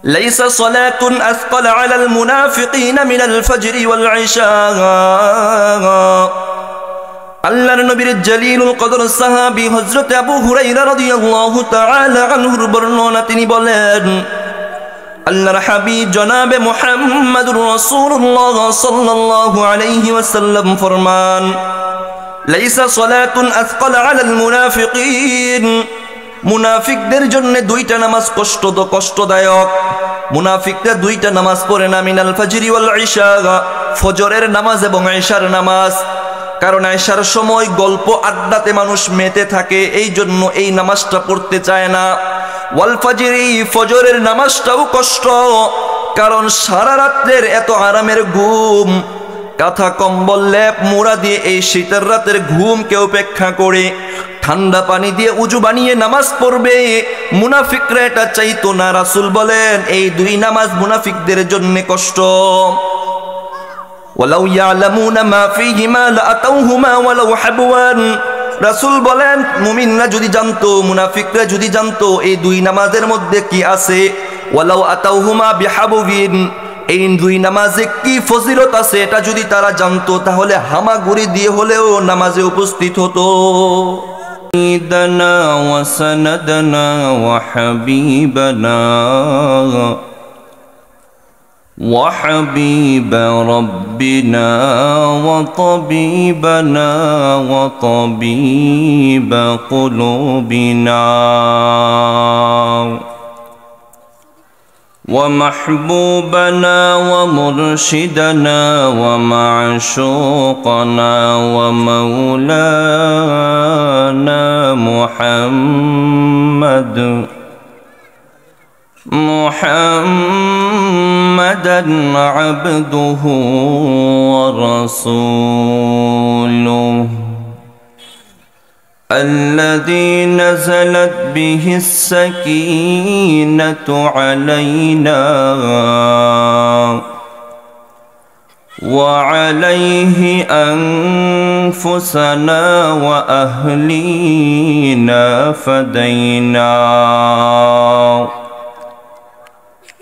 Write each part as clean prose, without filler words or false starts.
ليس صلاة أثقل على المنافقين من الفجر والعشاء আল্লাহর নবীর জলিলুল কদর সাহাবী হযরত আবু হুরায়রা রাদিয়াল্লাহু তাআলা আনহুর বর্ণনা তিনি বলেন আল্লাহর হাবিব জনাবে মুহাম্মদুর রাসূলুল্লাহ সাল্লাল্লাহু আলাইহি ওয়াসাল্লাম ফরমান লাইসা সালাতুন আথকাল আলাল মুনাফিকিন মুনাফিকদের জন্য দুইটা নামাজ কষ্টদায়ক মুনাফিকরা দুইটা নামাজ পড়ে না মিনাল ফাজরি ওয়াল ইশা ফজরের নামাজ এবং ইশার নামাজ কারণ ইশার সময় গল্প আড্ডাতে মানুষ মেতে থাকে এই জন্য এই নামাজটা পড়তে চায় না ওয়াল ফাজরি ফজরের নামাজটাও কষ্ট কারণ সারা রাতের এত আরামের ঘুম কাঁথা কম্বল লেপ মোড়া দিয়ে এই শীতের রাতের ঘুম কে উপেক্ষা করে ঠান্ডা পানি দিয়ে উজু বানিয়ে নামাজ পড়বে মুনাফিকরা এটা চাইতো না রাসূল বলেন এই দুই নামাজ মুনাফিকদের জন্য কষ্ট ওয়ালাউ ইয়ালামুনা মা ফীহিমা লাআতাউহুমা ওয়ালাউ হাবওয়ান রাসূল বলেন মুমিনরা যদি জানতো মুনাফিকরা যদি জানতো এই দুই নামাজের মধ্যে কি আছে ওয়ালাউ আতাউহুমা বিহাবুবিন এই দুই নামাজে কি ফজিলত আছে এটা যদি তারা জানতো তাহলে হামাগুড়ি দিয়ে হলেও নামাজে উপস্থিত হতো سيدنا وسندنا وحبيبنا وحبيب ربنا وطبيبنا وطبيب قلوبنا ومحبوبنا ومرشدنا ومعشوقنا ومولانا محمدا عبده ورسوله الذي نزلت به السكينة علينا وعليه أنفسنا وأهلينا فدينا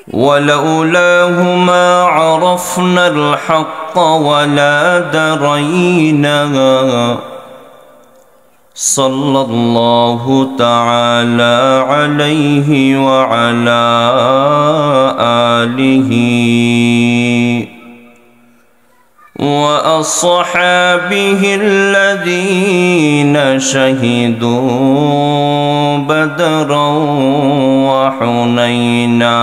ولولاه ما عرفنا الحق ولا درينا صلى الله تعالى عليه وعلى آله وأصحابه الذين شهدوا بدرا وحنينا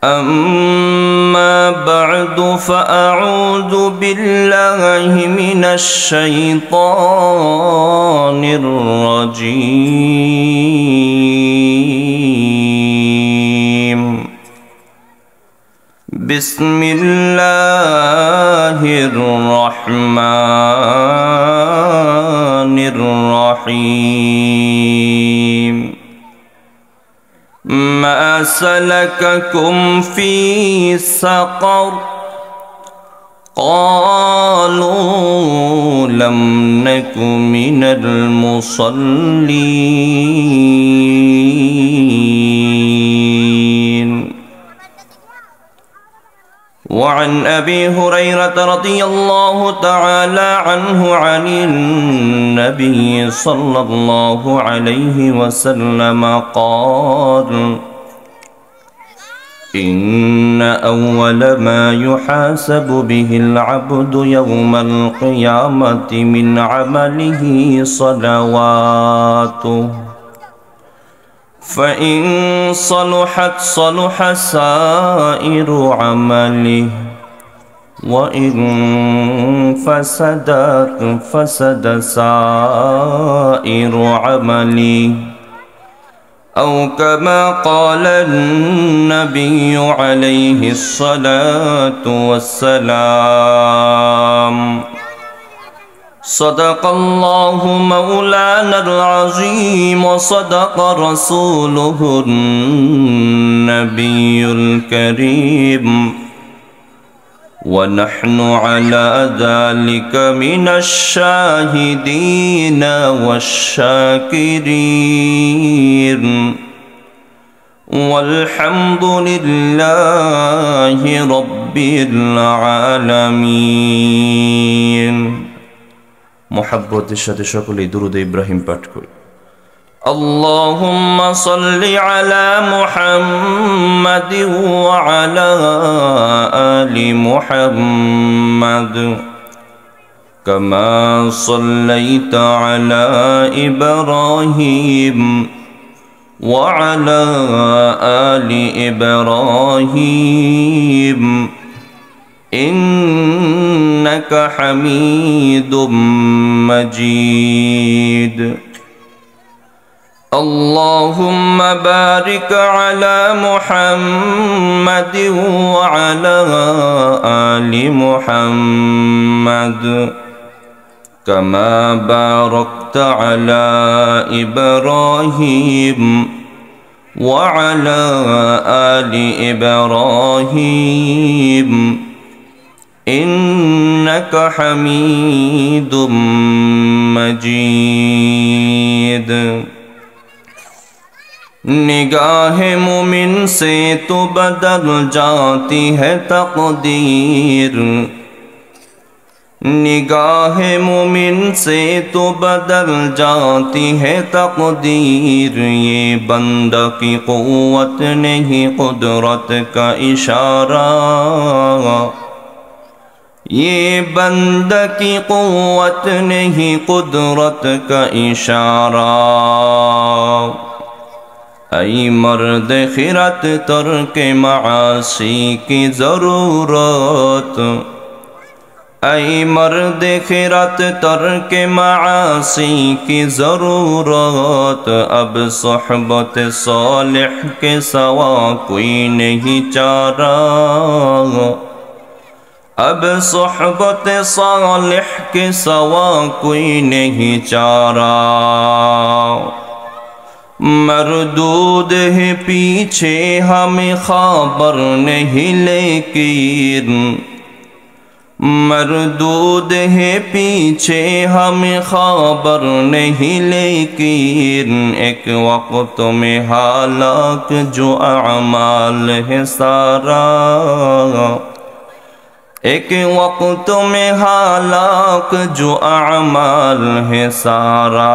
أما بعد فأعوذ بالله من الشيطان الرجيم بسم الله الرحمن الرحيم ما سلككم في سقر قالوا لم نك من المصلين وعن أبي هريرة رضي الله تعالى عنه عن النبي صلى الله عليه وسلم قال إن أول ما يحاسب به العبد يوم القيامة من عمله صلواته فإن صلحت صلح سائر عمله وإن فسدت فسد سائر عمله أو كما قال النبي عليه الصلاة والسلام صدق الله مولانا العظيم وصدق رسوله النبي الكريم ونحن على ذلك من الشاهدين والشاكرين والحمد لله رب العالمين মুহাব্বতের সাথে সকলেই দুরূদ ইব্রাহিম পাঠ করি। اللهم صل على محمد وعلى آل محمد كما صليت على إبراهيم وعلى آل إبراهيم إنك حميد مجيد اللهم بارك على محمد وعلى آل محمد كما باركت على إبراهيم وعلى آل إبراهيم إنك حميد مجيد نگاہ مومن سے تو بدل جاتی ہے تقدیر نگاہ مومن سے تو بدل جاتی ہے تقدیر یہ بندہ کی قوت نہیں قدرت کا اشارہ یہ بندہ کی قوت نہیں قدرت کا اشارہ ای مرد خیرت ترک معاصی کی ضرورت ای مرد خیرت ترک معاصی کی ضرورت اب صحبت صالح کے سوا کوئی نہیں چارہ اب صحبت صالح کے سوا کوئی نہیں چارہ مردود ہے پیچھے ہمیں خبر نہیں لیکن مردود ہے پیچھے ہمیں خبر نہیں لیکن ایک وقت میں ہلاک جو اعمال ہے سارا ایک وقت میں ہلاک جو اعمال ہے سارا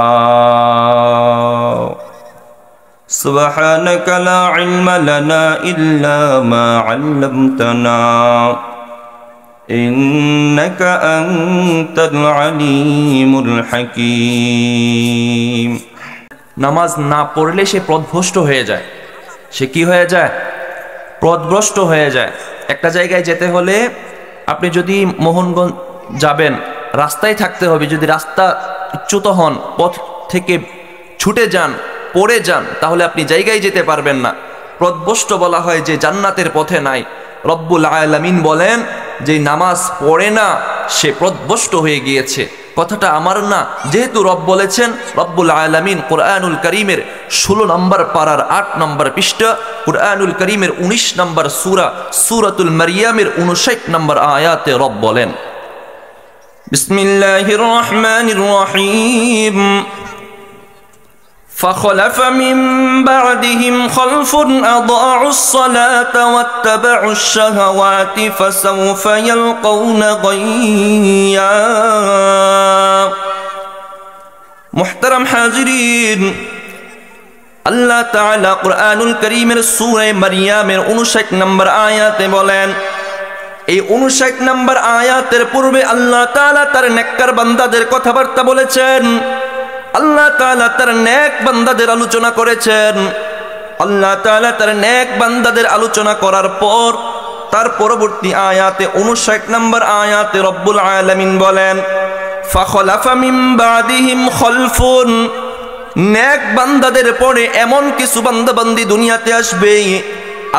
سبحانك لا علم لنا إلا ما علمتنا إنك أنت العليم الحكيم নামাজ না পড়লে সে পথভ্রষ্ট হয়ে যায় সে কি হয়ে যায় পথভ্রষ্ট হয়ে যায় একটা জায়গায় যেতে হলে আপনি যদি মোহনগঞ্জ যাবেন রাস্তায় থাকতে হবে যদি রাস্তা চ্যুত হন পথ থেকে ছুটে যান পড়ে যান তাহলে আপনি জায়গায় যেতে পারবেন না পথভ্রষ্ট বলা হয় যে জান্নাতের পথে নাই রব্বুল আলামিন বলেন যে নামাজ পড়ে না সে পথভ্রষ্ট হয়ে গিয়েছে কথাটা আমার না যেহেতু রব বলেছেন রব্বুল আলামিন কুরআনুল কারীমের 16 নম্বর পারার 8 নম্বর পৃষ্ঠা কুরআনুল কারীমের 19 নম্বর সূরা সূরাতুল মারইয়ামের 59 নম্বর আয়াতে রব বলেন বিসমিল্লাহির রহমানির রহিম فخلف من بعدهم خلف أضاعوا الصلاة واتبعوا الشهوات فسوف يلقون غيا محترم حاضرين اللہ تعالی قرآن الکریم سورہ مریم 59 نمبر آیات بولیں এই 59 নম্বর আয়াতের পূর্বে আল্লাহ তাআলা তার নেককার বান্দাদের কথাবার্তা বলেছেন আল্লাহ তাআলা তার নেক বান্দাদের আলোচনা করেছেন আল্লাহ তাআলা তার নেক বান্দাদের আলোচনা করার পর তার পরবর্তী আয়াতে 59 নম্বর আয়াতে রব্বুল আলামিন বলেন ফাখলাফা মিন বাদিহিম খলফুন নেক বান্দাদের পরে এমন কিছু বান্দাবান্দি দুনিয়াতে আসবে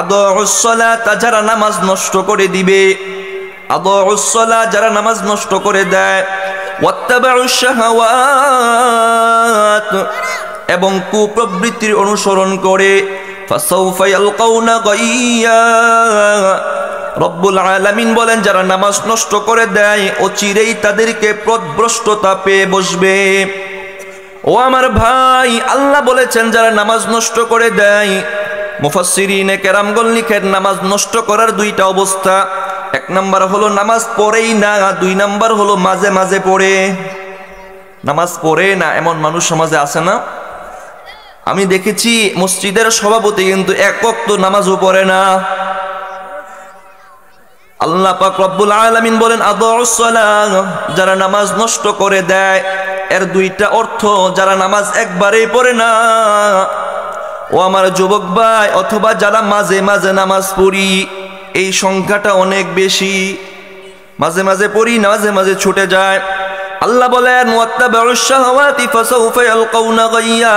আদাউস সালাত যারা নামাজ নষ্ট করে দিবে আদাউস সালাত যারা নামাজ নষ্ট করে দেয় ওয়াত্তাবাউশ শাহাওয়াত এবং কুপ্রবৃত্তির অনুসরণ করে ফাসাউফা ইয়ালকাউনা গাইয়া রব্বুল আলামিন বলেন যারা নামাজ নষ্ট করে দেয় অচিরেই তাদেরকে পথভ্রষ্টতা পেয়ে বসবে। ও আমার ভাই, আল্লাহ বলেছেন যারা নামাজ নষ্ট করে দেয়, মুফাসসিরিনে কেরামগণ লিখেন নামাজ নষ্ট করার দুইটা অবস্থা। এক নাম্বার হলো নামাজ পড়েই না, দুই নাম্বার হলো মাঝে মাঝে পড়ে। নামাজ পড়ে না এমন মানুষ সমাজে আছে না? আমি দেখেছি মসজিদের সভাপতি কিন্তু এক ওয়াক্ত নামাজও পড়ে না। আল্লাহ পাক রব্বুল আলামিন বলেন আদাউস সালাহ, যারা নামাজ নষ্ট করে দেয় এর দুইটা অর্থ, যারা নামাজ একবারেই পড়ে না। ও আমার যুবক ভাই, অথবা যারা মাঝে মাঝে নামাজ পড়ি, এই সংখ্যাটা অনেক বেশি। মাঝে মাঝে পড়ি, মাঝে মাঝে ছুটে যায়। আল্লাহ বলেন ওয়াত্তাবাউশ শাহাওয়াতি ফাসাউফা ইয়ালকাউনা গাইয়্যা,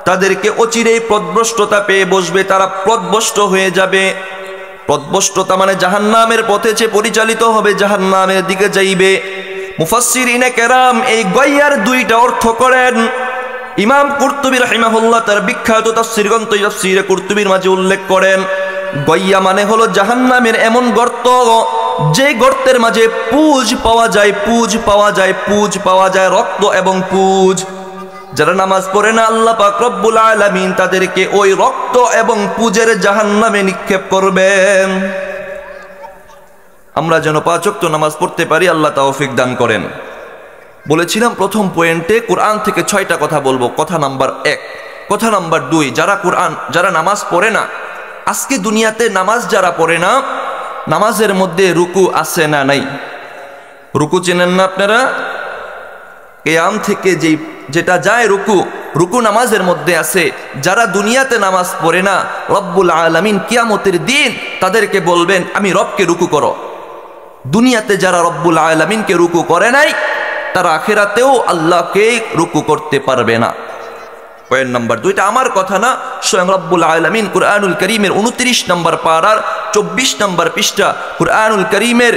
তাদেরকে অচিরেই পথভ্রষ্টতা পেয়ে বসবে, তারা পথভ্রষ্ট হয়ে যাবে। পথভ্রষ্টতা মানে জাহান্নামের পথে যে পরিচালিত হবে, জাহান্নামের দিকে যাইবে। মুফাসসিরিনে কেরাম এই গাইয়ার দুইটা অর্থ করেন। ইমাম কুরতুবী রাহিমাহুল্লাহ তার বিখ্যাত তাফসীর গ্রন্থ তাফসীরে কুরতুবীর মাঝে উল্লেখ করেন, গাইয়া মানে হলো জাহান্নামের এমন গর্ত, যে গর্তের মাঝে পুজ পাওয়া যায়, পুজ পাওয়া যায়, পুজ পাওয়া যায়, রক্ত এবং পুজ। যারা নামাজ পড়ে না আল্লাহ পাক রব্বুল আলামিন তাদেরকে ওই রক্ত এবং পুজের জাহান্নামে নিক্ষেপ করবেন। আমরা যেন 5 ওয়াক্ত নামাজ পড়তে পারি, আল্লাহ তৌফিক দান করেন। বলেছিলাম প্রথম পয়েন্টে কোরআন থেকে 6টা কথা বলবো। কথা নাম্বার 1, কথা নাম্বার 2, যারা নামাজ পড়ে না, আজকে দুনিয়াতে নামাজ যারা পড়ে না, নামাজের মধ্যে রুকু আছে না নাই? রুকু চেনেন না আপনারা? কিয়াম থেকে যেটা যায় রুকু নামাজের মধ্যে আছে। যারা দুনিয়াতে নামাজ পড়ে না, রব্বুল আলামিন কিয়ামতের দিন তাদেরকে বলবেন আমি রবকে রুকু করো। দুনিয়াতে যারা রব্বুল আলামিনকে রুকু করে নাই, তারা আখিরাতেও আল্লাহকে রুকু করতে পারবে না। পয়েন্ট নাম্বার 2, এটা আমার কথা না, স্বয়ং রব্বুল আলামিন কুরআনুল কারীমের 29 নম্বর পারার 24 নম্বর পৃষ্ঠা, কুরআনুল কারীমের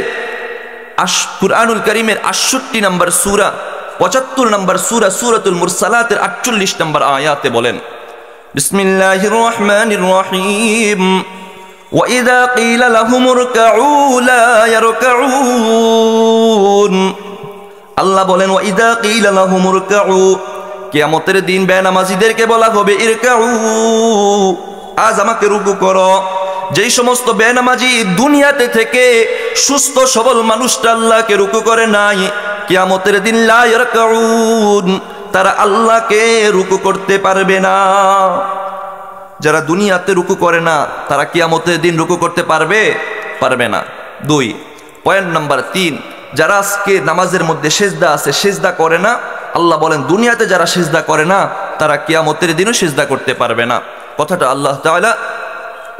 68 নম্বর সূরা, 75 নম্বর সূরা সূরাতুল মুরসালাতের 48 নম্বর আয়াতে বলেন, বিসমিল্লাহির রহমানির রহিম, وَإِذَا قِيلَ لَهُمُ ارْكَعُوا لَا يَرْكَعُونَ। আল্লাহ বলেন وَإِذَا قِيلَ لَهُمُ ارْكَعُوا, কিয়ামতের দিন বেনামাজিদেরকে বলা হবে ইরকাউ, আজ আমাকে রুকু করো। যেই সমস্ত বেনামাজি দুনিয়াতে থেকে সুস্থ সবল মানুষটা আল্লাহকে রুকু করে নাই, কিয়ামতের দিন লা ইয়ারকাউন, তারা আল্লাহকে রুকু করতে পারবে না। যারা দুনিয়াতে রুকু করে না, তারা কিয়ামতের দিন রুকু করতে পারবে না। 2, পয়েন্ট নাম্বার 3, যারা আজকে নামাজের মধ্যে সেজদা আছে, সেজদা করে না, আল্লাহ বলেন দুনিয়াতে যারা সেজদা করে না, তারা কিয়ামতের দিনও সেজদা করতে পারবে না। কথাটা আল্লাহ তাআলা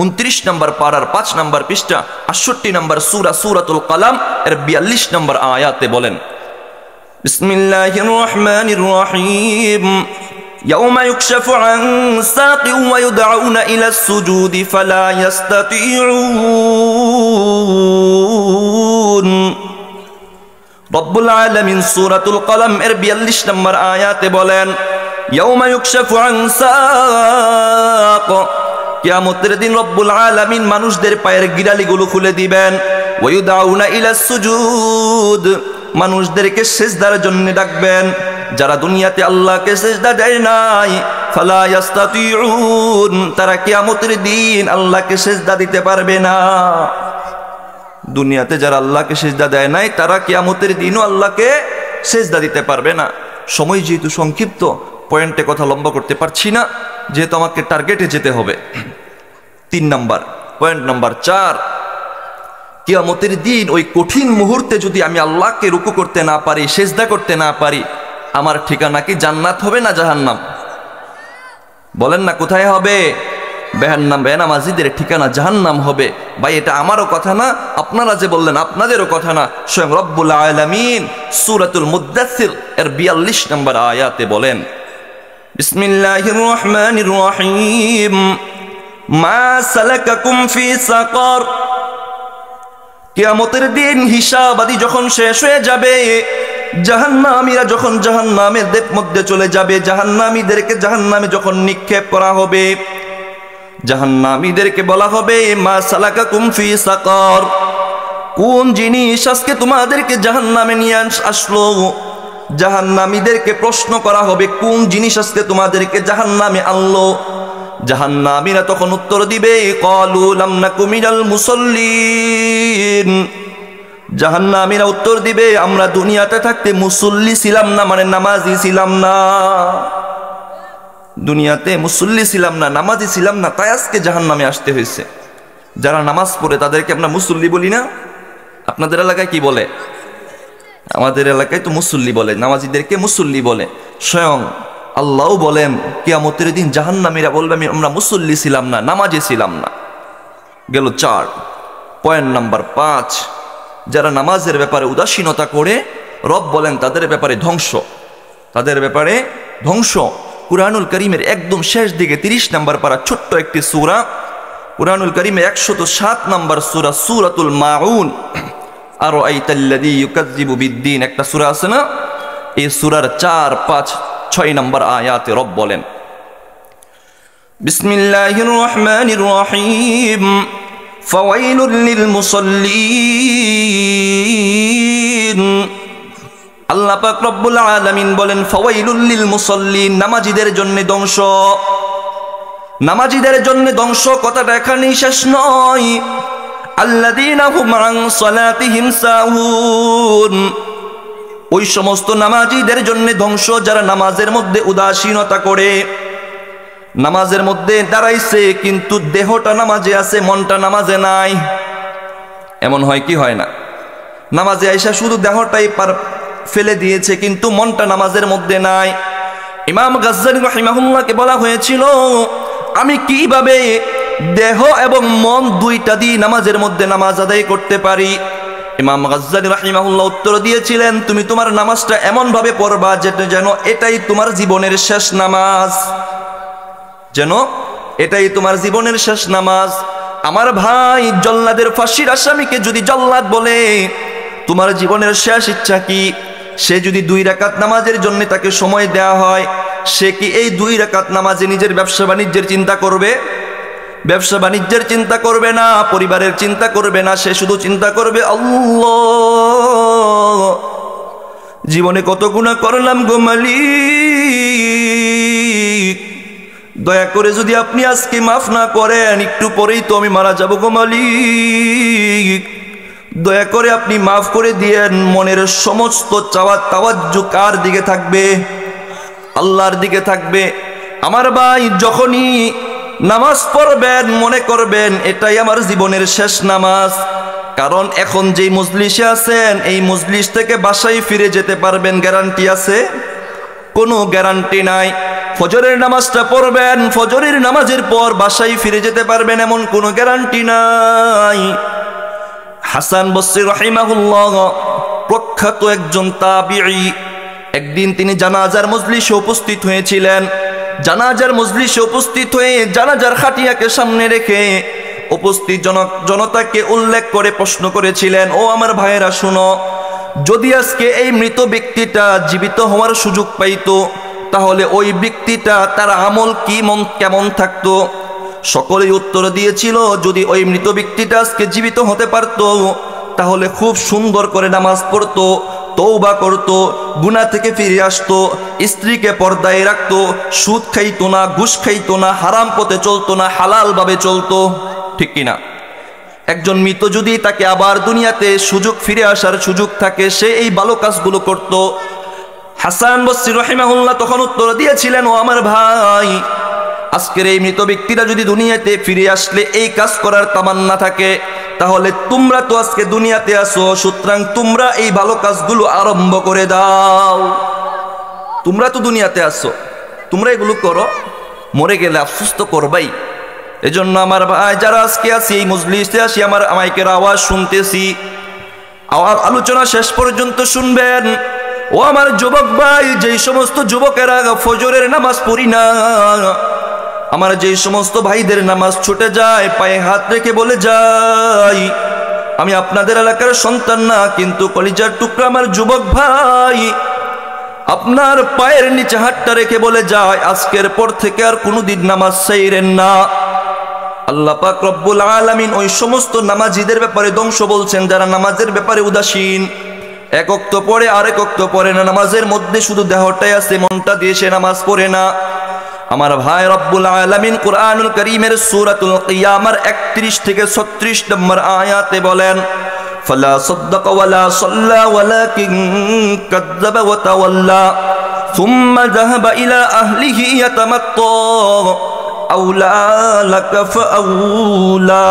29 নম্বর পারার 5 নম্বর পৃষ্ঠা 68 নম্বর সূরা সূরাতুল কলম এর 42 নম্বর আয়াতে বলেন, বিসমিল্লাহির রহমানির রহিম, ইয়াউমা ইউকশাফু আন সাকিন ওয়া ইউদআউনা ইলাস সুজুদি ফালা ইস্তাতিউন। রব্বুল আলামিন সূরাতুল কলম এর 42 নম্বর আয়াতে বলেন, ইয়াউমা ইউকশাফু আন সাক, কিয়ামতের দিন রব্বুল আলামিন মানুষদের পায়ের গিরালিগুলো খুলে দিবেন। ওয়া ইউদআউনা ইলাস সুজুদ, মানুষদেরকে সিজদার জন্য ডাকবেন। যারা দুনিয়াতে আল্লাহকে সিজদা দেয় নাই, ফালা ইস্তাতিউন, তারা কিয়ামতের দিন আল্লাহকে সিজদা দিতে পারবে না। দুনিয়াতে যারা আল্লাহকে সিজদা দেয় নাই, তারা কিয়ামতের দিনও আল্লাহকে সিজদা দিতে পারবে না। সময় যেহেতু সংক্ষিপ্ত, পয়েন্টে কথা লম্বা করতে পারছি না, যেহেতু আমাকে টার্গেটে যেতে হবে। 3 নাম্বার, পয়েন্ট নাম্বার 4, কিয়ামতের দিন ওই কঠিন মুহূর্তে যদি আমি আল্লাহকে রুকু করতে না পারি, সিজদা করতে না পারি, আমার ঠিকানা কি জান্নাত হবে না জাহান্নাম? বলেন না কোথায় হবে? বেনামাজিদের ঠিকানা জাহান্নাম হবে। ভাই এটা আমারও কথা না, আপনারা যে বললেন আপনাদেরও কথা না, স্বয়ং রব্বুল আলামিন সূরাতুল মুদ্দাসসির এর 42 নম্বর আয়াতে বলেন, বিসমিল্লাহির রহমানির রহিম, মা সালাকাকুম ফি সাকার। কিয়ামতের দিন হিসাবাদি যখন শেষ হয়ে যাবে, জাহান্নামীরা যখন জাহান্নামের মধ্যে চলে যাবে, জাহান্নামীদেরকে জাহান্নামে যখন নিক্ষেপ করা হবে, জাহান্নামীদেরকে বলা হবে মা সালাকাকুম ফি সাকার, কোন জিনিস আজকে তোমাদেরকে জাহান্নামে নিয়ে আসলো। জাহান্নামীদেরকে প্রশ্ন করা হবে কোন জিনিস আজকে তোমাদেরকে জাহান্নামে আনলো। জাহান্নামীরা তখন উত্তর দিবে ক্বালু লাম নাকু মিনাল মুসাল্লিন, জাহান্নামীরা উত্তর দিবে আমরা দুনিয়াতে থাকতে মুসল্লি ছিলাম না, মানে নামাজি ছিলাম না। দুনিয়াতে মুসল্লি ছিলাম না, নামাজি ছিলাম না, তাই আজকে জাহান্নামে আসতে হয়েছে। যারা নামাজ পড়ে তাদেরকে আমরা মুসল্লি বলি না? আপনাদের এলাকায় কি বলে? আমাদের এলাকায় তো মুসল্লি বলে, নামাজিদেরকে মুসল্লি বলে। স্বয়ং আল্লাহও বলেন কিয়ামতের দিন জাহান্নামীরা বলবে আমরা মুসল্লি ছিলাম না, নামাজি ছিলাম না। গেল 4। পয়েন্ট নাম্বার 5, যারা নামাজের ব্যাপারে উদাসীনতা করে রব বলেন তাদের ব্যাপারে ধ্বংস, তাদের ব্যাপারে ধ্বংস। কুরআনুল কারীমের একদম শেষ দিকে 30 নম্বর পারা ছোট্ট একটি সূরা, কুরআনুল কারীমে 107 নম্বর সূরা, সূরাতুল মাউন, আরাআইতাল্লাযী ইউকাযযিবু বিদ্দীন, একটা সূরা আছে না? এই সূরার 4, 5, 6 নম্বর আয়াতে রব বলেন বিসমিল্লাহির রহমানির রহিম ফাওয়াইলুল লিল মুসাল্লিন। আল্লাহ পাক রব্বুল আলামিন বলেন ফাওয়াইলুল লিল মুসাল্লিন, নামাজীদের জন্য ধ্বংস। নামাজীদের জন্য ধ্বংস কথাটা এখানেই শেষ নয়। আল্লাযীনা হুম আন সালাতিহিম সাহুন, ওই সমস্ত নামাজীদের জন্য ধ্বংস যারা নামাজের মধ্যে উদাসীনতা করে। নামাজের মধ্যে দাঁড়াইছে কিন্তু দেহটা নামাজে আছে, মনটা নামাজে নাই। এমন হয় কি হয় না? নামাজে আইসা শুধু দেহটাই ফেলে দিয়েছে কিন্তু মনটা নামাজের মধ্যে নাই। ইমাম গাজ্জালী রাহিমাহুল্লাহকে বলা হয়েছিল আমি কিভাবে দেহ এবং মন দুইটা দিয়ে নামাজের মধ্যে নামাজ আদায় করতে পারি? ইমাম গাজ্জালী রাহিমাহুল্লাহ উত্তর দিয়েছিলেন তুমি তোমার নামাজটা এমন ভাবে পড়বা যেন এটাই তোমার জীবনের শেষ নামাজ, যেন এটাই তোমার জীবনের শেষ নামাজ। আমার ভাই, জল্লাদের ফাঁসির আসামিকে যদি জল্লাদ বলে তোমার জীবনের শেষ ইচ্ছা কি, সে যদি 2 রাকাত নামাজের জন্য তাকে সময় দেয়া হয়, সে কি এই 2 রাকাত নামাজে নিজের ব্যবসা বাণিজ্যের চিন্তা করবে? ব্যবসা বাণিজ্যের চিন্তা করবে না, পরিবারের চিন্তা করবে না, সে শুধু চিন্তা করবে আল্লাহ জীবনে কত গুনাহ করলাম গো মালিক, দয়া করে যদি আপনি আজকে মাফ না করেন, একটু পরেই তো আমি মারা যাব গো মালিক, দয়া করে আপনি মাফ করে দিয়েন। মনের সমস্ত চাওয়া তাওয়াজ্জু কার দিকে থাকবে? আল্লাহর দিকে থাকবে। আমার ভাই, যখনই নামাজ পড়বেন মনে করবেন এটাই আমার জীবনের শেষ নামাজ। কারণ এখন যেই মজলিসে আছেন এই মজলিস থেকে বাসায় ফিরে যেতে পারবেন গ্যারান্টি আছে? কোনো গ্যারান্টি নাই। ফজরের নামাজটা পড়বেন, ফজরের নামাজের পর বাসায় ফিরে যেতে পারবেন এমন কোনো গ্যারান্টি নাই। হাসান বসরি রাহিমাহুল্লাহ প্রখ্যাত একজন তাবিঈ, একদিন তিনি জানাজার মজলিসে উপস্থিত হয়েছিলেন। জানাজার মজলিসে উপস্থিত হয়ে জানাজার খাটিয়াকে সামনে রেখে উপস্থিত জনতাকে উল্লেখ করে প্রশ্ন করেছিলেন, ও আমার ভাইয়েরা শুনো, যদি আজকে এই মৃত ব্যক্তিটা জীবিত হওয়ার সুযোগ পাইতো তাহলে ওই ব্যক্তিটা তার আমল কেমন থাকতো? সকলেই উত্তর দিয়েছিল যদি ওই মৃত ব্যক্তিটা আজকে জীবিত হতে পারত তাহলে খুব সুন্দর করে নামাজ পড়তো, তওবা করতো, গুনাহ থেকে ফিরে আসতো, স্ত্রীকে পর্দায় রাখতো, সুদ খাইতো না, ঘুষ খাইতো না, হারাম পথে চলতো না, হালাল ভাবে চলতো। ঠিক কিনা? একজন মৃত যদি তাকে আবার দুনিয়াতে ফিরে আসার সুযোগ থাকে, সে এই ভালো কাজগুলো করত। হাসান বসরি রাহিমাহুল্লাহ তখন উত্তর দিয়েছিলেন, ও আমার ভাই, আজকের এই মৃত ব্যক্তিরা যদি দুনিয়াতে ফিরে আসলে এই কাজ করার তামান্না থাকে তাহলে তোমরা তো আজকে দুনিয়াতে আসো, সুতরাং তোমরা এই ভালো কাজগুলো আরম্ভ করে দাও। তোমরা তো দুনিয়াতে আসো, তোমরা এগুলো করো, মরে গেলে আফসোস তো করবাই। এজন্য আমার ভাই যারা আজকে আছি এই মজলিসে আসি, আমার মাইকের আওয়াজ শুনতেছি, আলোচনা শেষ পর্যন্ত শুনবেন। ও আমার যুবক ভাই, যেই সমস্ত যুবকেরা ফজরের নামাজ পড়ি না, আমার যেই সমস্ত ভাইদের নামাজ ছুটে যায়, পায়ে হাত রেখে বলে যাই আমি আপনাদের এলাকার সন্তান না, কিন্তু কলিজার টুকরা আমার যুবক ভাই, আপনার পায়ের নিচে হাতটা রেখে বলে যায় আজকের পর থেকে আর কোনোদিন নামাজ ছাইরেন না। আল্লাহ পাক রব্বুল আলামিন ওই সমস্ত নামাজীদের ব্যাপারে ধ্বংস বলছেন যারা নামাজের ব্যাপারে উদাসীন, এক ওয়াক্ত পড়ে আরেক ওয়াক্ত পড়ে না, নামাজের মধ্যে শুধু দেহটাই আছে, মনটা দিয়ে সে নামাজ পড়ে না। আমার ভাই, রব্বুল আলামিন কুরআনুল কারীমের সূরাতুল কিয়ামার 31 থেকে 36 নম্বর আয়াতে বলেন, ফালা সাদ্দাকা ওয়ালা সাল্লা ওয়ালাকিন কাযযাবা ওয়া তাওয়াল্লা সুম্মা যাহাবা ইলা আহলিহি ইয়াতামাত্তা আউলা লাকা ফাআউলা।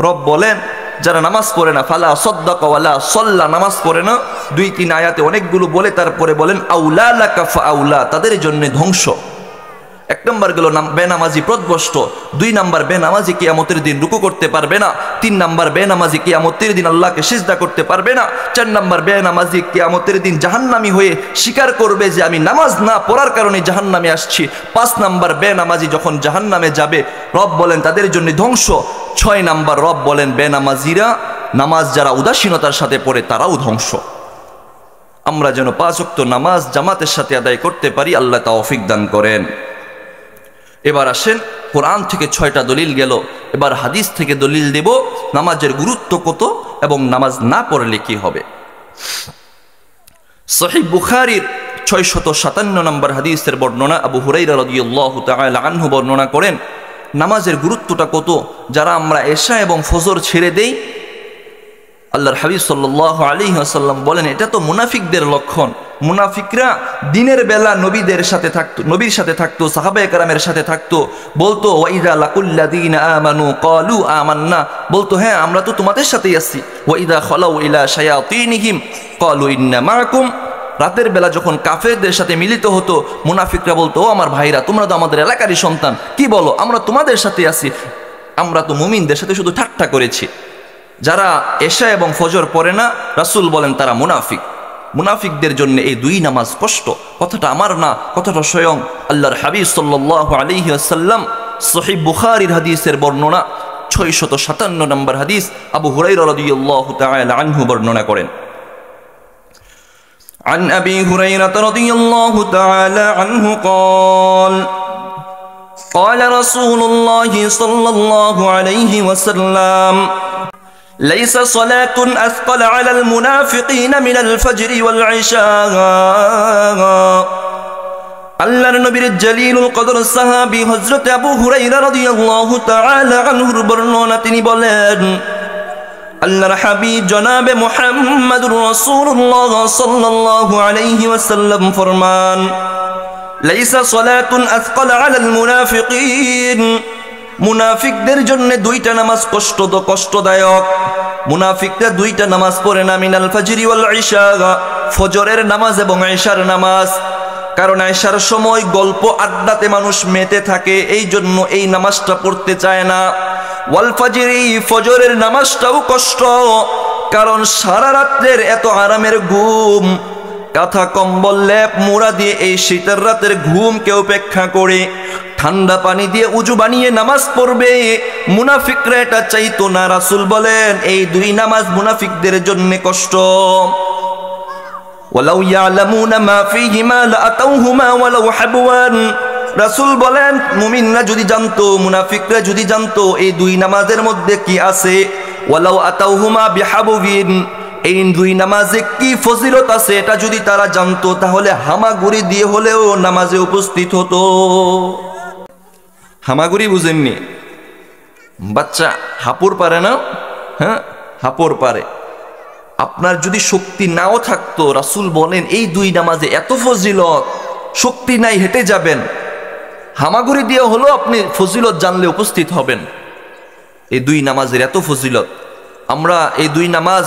রব বলেন যারা নামাজ পড়ে না, ফালা সাদ্দাকা ওয়ালা সাল্লা, নামাজ পড়ে না, 2-3 আয়াতে অনেকগুলো বলে তারপরে বলেন আউলা লাকা ফাআউলা, তাদের জন্য ধ্বংস। 1 নম্বর গেল বেনামাজি পথভ্রষ্ট, 2 নম্বর বেনামাজি কিয়ামতের দিন রুকু করতে পারবে না, 3 নম্বর বেনামাজি কিয়ামতের দিন আল্লাহকে সিজদা করতে পারবে না, 4 নম্বর বেনামাজি কিয়ামতের দিন জাহান্নামী হয়ে স্বীকার করবে যে আমি নামাজ না পড়ার কারণে জাহান্নামে আসছি, 5 নম্বর বেনামাজি যখন জাহান্নামে যাবে রব বলেন তাদের জন্য ধ্বংস, 6 নম্বর রব বলেন বেনামাজিরা, নামাজ যারা উদাসীনতার সাথে পড়ে তারাও ধ্বংস। আমরা যেন 5 ওয়াক্ত নামাজ জামাতের সাথে আদায় করতে পারি, আল্লাহ তৌফিক দান করেন। এবার আসেন, কোরআন থেকে 6টা দলিল গেল, এবার হাদিস থেকে দলিল দেব নামাজের গুরুত্ব কত এবং নামাজ না পড়লে কি হবে। সহিহ বুখারীর 657 নম্বর হাদিসের বর্ণনা, আবু হুরায়রা রাদিয়াল্লাহু তাআলা আনহু বর্ণনা করেন নামাজের গুরুত্বটা কত। যারা আমরা এশা এবং ফজর ছেড়ে দেই, আল্লাহর হাবিব সাল্লাল্লাহু আলাইহি ওয়াসাল্লাম বলেন এটা তো মুনাফিকদের লক্ষণ। মুনাফিকরা দিনের বেলা নবীদের সাথে থাকতো, নবীর সাথে থাকতো, সাহাবায়ে কেরামের সাথে থাকতো, বলতো ওয়াইদা লাকুল্লাযিনা আমানু ক্বালু আমান্না, বলতো হ্যাঁ আমরা তো তোমাদের সাথেই আছি। ওয়াইদা খালাউ ইলা শায়াতিনিহিম ক্বালু ইন্না মাআকুম, রাতের বেলা যখন কাফেরদের সাথে মিলিত হতো মুনাফিকরা বলতো ও আমার ভাইরা তোমরা তো আমাদের এলাকারই সন্তান, কি বলো আমরা তোমাদের সাথে আছি, আমরা তো মুমিনদের সাথে শুধু ঠাট্টা করেছি। যারা এশা এবং ফজর পড়ে না, রাসূল বলেন তারা মুনাফিক। মুনাফিকদের জন্য এই 2 নামাজ কষ্ট। কথাটা আমার না, কথাটা স্বয়ং আল্লাহর হাবিব সাল্লাল্লাহু আলাইহি ওয়াসাল্লাম সহিহ বুখারীর হাদিসের বর্ণনা 657 নম্বর হাদিস, আবু হুরায়রা রাদিয়াল্লাহু তাআলা আনহু বর্ণনা করেন। عن أبي هريرة رضي الله تعالى عنه قال قال رسول الله صلى الله عليه وسلم ليس صلاة أثقل على المنافقين من الفجر والعشاء। আল্লাহর নবীর জলিলুল কদর সাহাবী হযরত আবু হুরায়রা রাদিয়াল্লাহু তাআলা আনহুর বর্ণনা, তিনি বলেন আল্লাহর হাবিব জনাবে মুহাম্মদুর রাসূলুল্লাহ সাল্লাল্লাহু আলাইহি ওয়াসাল্লাম ফরমান লাইসা সালাতুন আথকাল আলাল মুনাফিকিন, মুনাফিকদের জন্য 2টা নামাজ কষ্টদায়ক। মুনাফিকরা 2টা নামাজ পড়ে না, মিনাল ফাজরি ওয়াল ইশা, ফজরের নামাজ এবং ইশার নামাজ। কারণ ইশার সময় গল্প আড্ডাতে মানুষ মেতে থাকে, এই জন্য এই নামাজটা পড়তে চায় না। ওয়াল ফাজরি, ফজরের নামাজটাও কষ্ট, কারণ সারা রাতের এত আরামের ঘুম, কাঁথা কম্বল লেপ মোড়া দিয়ে এই শীতের রাতের ঘুম কেউ উপেক্ষা করে ঠান্ডা পানি দিয়ে উজু বানিয়ে নামাজ পড়বে। মুনাফিকরা এটা চাইতো না। রাসূল বলেন এই 2 নামাজ মুনাফিকদের জন্য কষ্ট। ওয়ালাউ ইয়ালামুনা মা ফীহিমা লাআতাউহুমা ওয়ালাউ হাবওয়ান, রাসূল বলেন মুমিনরা যদি জানতো, মুনাফিকরা যদি জানতো এই 2 নামাজের মধ্যে কি আছে, ওয়ালাউ আতাউহুমা বিহাবুবিন, এই 2 নামাজে কি ফজিলত আছে এটা যদি তারা জানতো তাহলে হামাগুড়ি দিয়ে হলেও নামাজে উপস্থিত হতো। হামাগুড়ি বুঝেননি? বাচ্চা হাপুর পারে না, হ্যাঁ হাপুর পারে। আপনার যদি শক্তি নাও থাকতো, রাসূল বলেন এই 2 নামাজে এত ফজিলত, শক্তি নাই হেঁটে যাবেন, হামাগুড়ি দিয়ে হলো আপনি ফজিলত জানলে উপস্থিত হবেন। এই 2 নামাজের এত ফজিলত, আমরা এই 2 নামাজ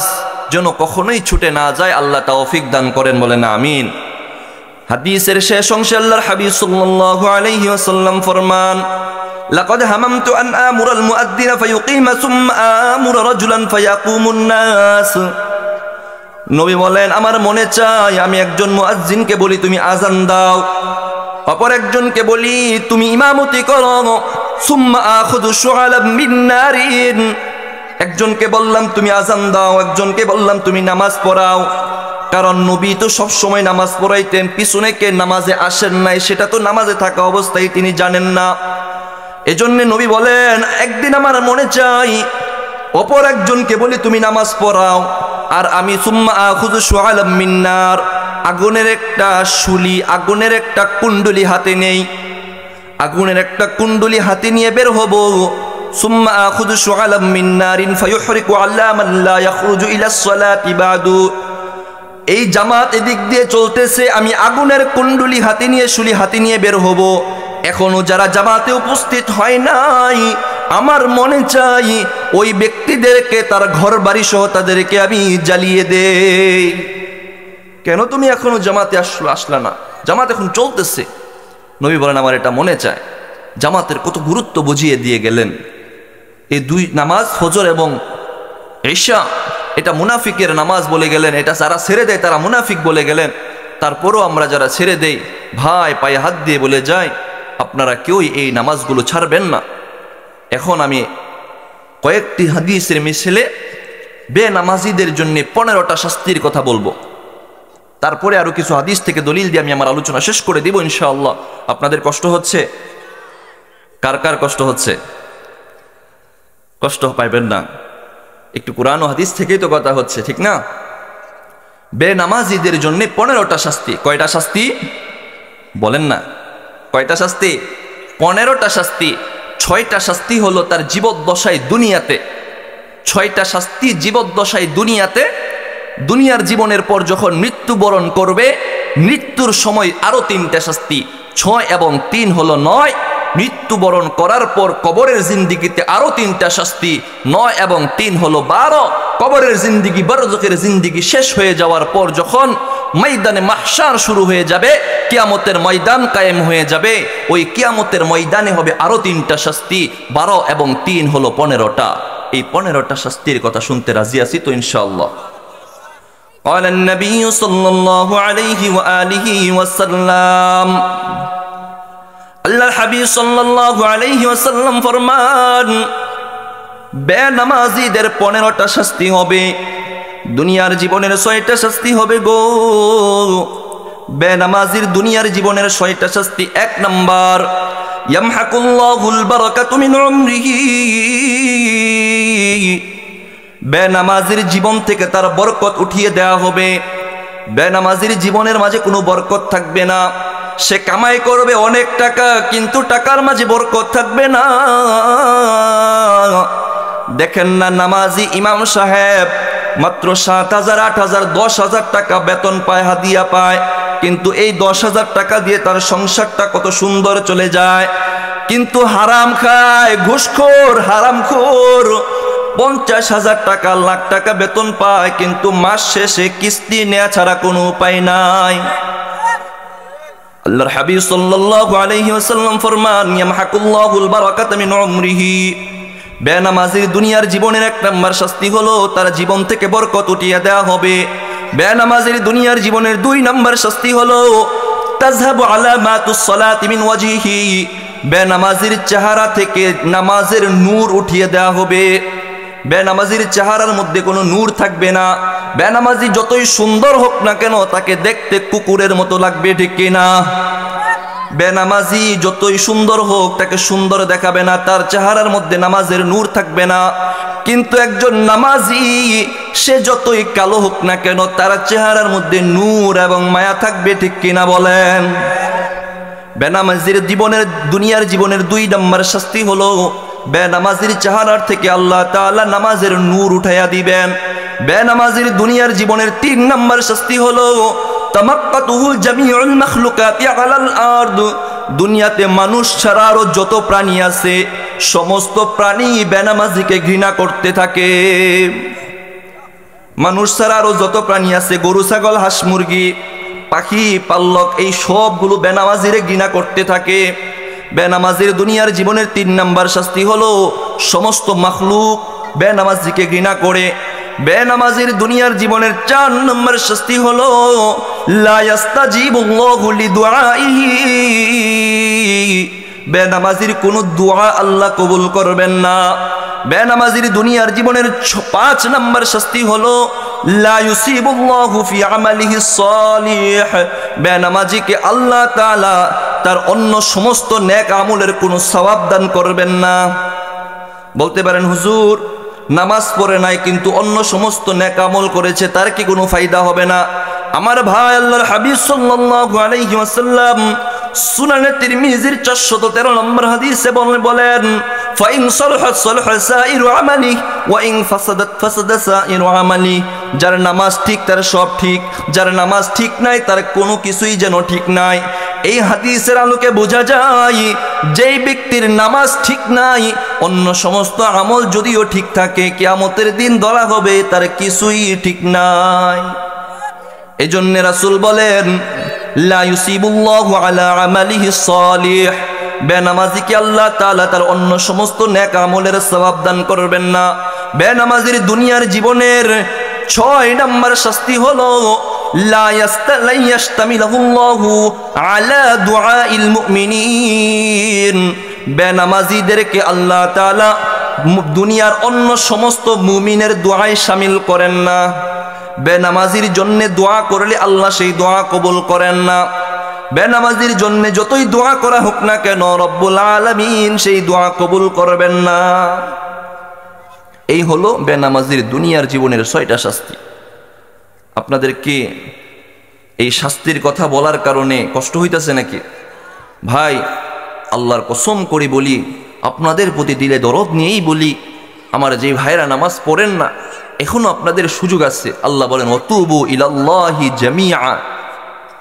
যেন কখনোই ছুটে না যায়, আল্লাহ তৌফিক দান করেন, বলেন আমিন। হাদিসের শেষ অংশে আল্লাহর হাবিব সাল্লাল্লাহু আলাইহি ওয়াসাল্লাম ফরমান লাকাদ হামামতু আন আমুরাল মুআদ্দিন ফায়ুকিমা সুম্মা আমুরা রাজুলান ফায়াকুমুন নাস। নবী বলেন আমার মনে চায় আমি একজন মুয়াজ্জিনকে বলি তুমি আযান দাও, অপর একজনকে বলি তুমি ইমামতি করো, সুম্মা আখুযু শুআলাম মিন নারিন, একজনকে বললাম তুমি আযান দাও, একজনকে বললাম তুমি নামাজ পড়াও। কারণ নবী তো সব সময় নামাজ পড়াইতেন, পিছনে কে নামাজে আসেন নাই সেটা তো নামাজে থাকা অবস্থায় তিনি জানেন না। এজন্য নবী বলেন, একদিন আমার মনে চাই অপর একজনকে বলি তুমি নামাজ পড়াও, আর আমি সুম্মা আখুযু শুআলাম মিন নার, আগুনের একটা শুলি, আগুনের একটা কুণ্ডলি হাতে নেই, আগুনের একটা কুণ্ডলি হাতে নিয়ে বের হব। সুম্মা আখুযু শুআলাম মিন নারিন ফায়ুহরিকু আলা মান লা ইয়াখরুজু ইলা সলাতি বাদু। এই জামাত এদিক দিয়ে চলতেছে, আমি আগুনের কুণ্ডলি হাতে নিয়ে শুলি হাতে নিয়ে বের হব। এখনো যারা জামাতে উপস্থিত হয় নাই, আমার মনে চাই ওই ব্যক্তিদেরকে তার ঘর বাড়ি সহ তাদেরকে আমি জ্বালিয়ে দেই। কেন তুমি এখনো জামাতে আসলা না? জামাত এখন চলতেছে। নবী বলেন, আমার এটা মনে চায়। জামাতের কত গুরুত্ব বুঝিয়ে দিয়ে গেলেন। এই দুই নামাজ, ফজর এবং ঈশা, এটা মুনাফিকের নামাজ বলে গেলেন। এটা যারা ছেড়ে দেয় তারা মুনাফিক বলে গেলেন। তারপরও আমরা যারা ছেড়ে দেই, ভাই পায়ে হাত দিয়ে বলে যাই, আপনারা কেউই এই নামাজগুলো ছাড়বেন না। এখন আমি কয়েকটি হাদিসের মিছিলে বেনামাজিদের জন্য 15টা শাস্তির কথা বলবো। তারপরে আরো কিছু হাদিস থেকে দলিল দিয়ে আমি আমার আলোচনা শেষ করে দিব ইনশাআল্লাহ। আপনাদের কষ্ট হচ্ছে? কার কার কষ্ট হচ্ছে? কষ্ট পাইবেন না, একটু কোরআন ও হাদিস থেকেই তো কথা হচ্ছে, ঠিক না? বেনামাজিদের জন্য 15টা শাস্তি। কয়টা শাস্তি বলেন না? কয়টা শাস্তি? 15টা শাস্তি। 6টা শাস্তি হলো তার জীবদ্দশায় দুনিয়াতে, 6টা শাস্তি জীবদ্দশায় দুনিয়াতে। দুনিয়ার জীবনের পর যখন মৃত্যুবরণ করবে, মৃত্যুর সময় আরো 3টা শাস্তি। 6 এবং 3 হলো 9। মৃত্যুবরণ করার পর কবরের জিন্দিগিতে আরো 3টা শাস্তি। 9 এবং 3 হলো 12। কবরের জিন্দিগি, বরজখের জিন্দিগি শেষ হয়ে যাওয়ার পর যখন ময়দানে মাহশার শুরু হয়ে যাবে, কিয়ামতের ময়দান কায়েম হয়ে যাবে, ওই কিয়ামতের ময়দানে হবে আরো 3টা শাস্তি। 12 এবং 3 হলো 15টা। এই 15টা শাস্তির কথা শুনতে রাজি আছি তো ইনশাআল্লাহ? قال النبي صلى الله عليه وآله وسلم, আল্লাহর হাবিব সাল্লাল্লাহু আলাইহি ওয়াসাল্লাম ফরমান, বেনামাজিদের 15টা শাস্তি হবে। দুনিয়ার জীবনের 6টা শাস্তি হবে গো। বেনামাজির দুনিয়ার জীবনের 6টা শাস্তি। 1 নাম্বার, ইয়ামহাকুল্লাহুল বারাকাতু মিন উমরিহি, বেনামাজির জীবন থেকে তার বরকত উঠিয়ে দেওয়া হবে। বেনামাজির জীবনের মাঝে কোনো বরকত থাকবে না। সে কামাই করবে অনেক টাকা, কিন্তু টাকার মাঝে বরকত থাকবে না। দেখেন না, নামাজি ইমাম সাহেব মাত্র 7,000, 8,000, 10,000 টাকা বেতন পায়, হাদিয়া পায়, কিন্তু এই 10,000 টাকা দিয়ে তার সংসারটা কত সুন্দর চলে যায়। কিন্তু হারাম খায়, ঘুষখোর, হারামখোর, 50,000 টাকা, লাখ টাকা বেতন পায়, কিন্তু মাস শেষে কিস্তি নেওয়া ছাড়া কোনো উপায় নাই। আল্লাহর হাবিব সাল্লাল্লাহু আলাইহি ওয়াসাল্লাম ফরমান, ইয়ামহাকুল্লাহুল বারাকাতা মিন উমরিহি, বেনামাজির দুনিয়ার জীবনের 1 নম্বর শাস্তি হলো তার জীবন থেকে বরকত উঠিয়ে দেওয়া হবে। বেনামাজির দুনিয়ার জীবনের 2 নম্বর শাস্তি হলো তাযহাবু আলামাতুস সালাতি মিন ওয়াজহিহি, বেনামাজির চেহারা থেকে নামাজের নূর উঠিয়ে দেওয়া হবে। বেনামাজির চেহারার মধ্যে কোনো নূর থাকবে না। বেনামাজি যতই সুন্দর হোক না কেন, তাকে দেখতে কুকুরের মতো লাগবে, ঠিক কিনা? বেনামাজি যতই সুন্দর হোক, তাকে সুন্দর দেখাবে না, তার চেহারার মধ্যে নামাজের নূর থাকবে না। কিন্তু একজন নামাজি, সে যতই কালো হোক না কেন, তার চেহারার মধ্যে নূর এবং মায়া থাকবে, ঠিক কিনা বলেন? বেনামাজির জীবনের, দুনিয়ার জীবনের 2 নম্বর শাস্তি হলো বেনামাজির চেহারার থেকে আল্লাহ তাআলা নামাজের নূর উঠাইয়া দিবেন। বেনামাজির দুনিয়ার জীবনের 3 নম্বর শাস্তি হলো তামাক্কাতুহু জামিউল মাখলুকাতি আলাল আরদ, দুনিয়াতে মানুষ ছাড়া আরো যত প্রাণী আছে, সমস্ত প্রাণী বেনামাজিকে ঘৃণা করতে থাকে। মানুষ ছাড়া আরো যত প্রাণী আছে, গরু, ছাগল, হাঁস, মুরগি, পাখি, পাল্লক, এই সবগুলো বেনামাজিরে ঘৃণা করতে থাকে। বেনামাজির দুনিয়ার জীবনের 3 নম্বর শাস্তি হলো সমস্ত মাখলুক বেনামাজিকে ঘৃণা করে। বেনামাজির দুনিয়ার জীবনের 4 নম্বর শাস্তি হলো লা ইস্তাজিবুল্লাহু লিদুআইহি, বেনামাজির কোনো দোয়া আল্লাহ কবুল করবেন না। বেনামাজির দুনিয়ার জীবনের 5 নম্বর শাস্তি হলো লা ইউসিবুল্লাহু ফি আমালিহি সালিহ, বেনামাজিকে আল্লাহ তাআলা তার অন্য সমস্ত নেক আমলের কোনো সওয়াব দান করবেন না। বলতে পারেন হুজুর নামাজ পড়ে নাই কিন্তু অন্য সমস্ত নেক আমল করেছে, তার কি কোনো ফায়দা হবে না? আমার ভাই, আল্লাহর হাবিব সাল্লাল্লাহু আলাইহি ওয়াসাল্লাম সুনানে তিরমিজির 413 নম্বর হাদিসে বলেন, ফাইন সালাহাত সালাহা সাইরু আমালি ওয়া ইন ফাসাদাত ফাসাদা সাইরু আমালি। যার নামাজ ঠিক তার সব ঠিক, যার নামাজ ঠিক নাই তার কোনো কিছুই যেন ঠিক নাই। এই হাদিসের আলোকে বোঝা যায় যেই ব্যক্তির নামাজ ঠিক নাই অন্য সমস্ত আমল যদিও ঠিক থাকে কিয়ামতের দিন ধরা হবে তার কিছুই ঠিক নাই। এজন্য রাসূল বলেন, লা ইউসিবুল্লাহু আলা আমালিহি সালিহ, বেনামাজিকে আল্লাহ তাআলা তার অন্য সমস্ত নেক আমলের সওয়াব দান করবেন না। বেনামাজির দুনিয়ার জীবনের 6 নম্বর শাস্তি হলো লা ইয়াস্তামিলুল্লাহু আলা দুআইল মুমিনিন। বেনামাজিদেরকে আল্লাহ তাআলা দুনিয়ার অন্য সমস্ত মুমিনের দোয়ায় শামিল করেন না। বেনামাজির জন্য দোয়া করলে আল্লাহ সেই দোয়া কবুল করেন না। বেনামাজির জন্য যতই দোয়া করা হোক না কেন রব্বুল আলামিন সেই দোয়া কবুল করবেন না। এই হলো বেনামাজির দুনিয়ার জীবনের 6টা শাস্তি। আপনাদেরকে এই শাস্তির কথা বলার কারণে কষ্ট হইতাছে নাকি? ভাই, আল্লাহর কসম করে বলি, আপনাদের প্রতি দিলে দরদ নিয়েই বলি, আমার যে ভাইরা নামাজ পড়েন না এখনো আপনাদের সুযোগ আছে। আল্লাহ বলেন, ওয়াতুবু ইলাল্লাহি জামিআ,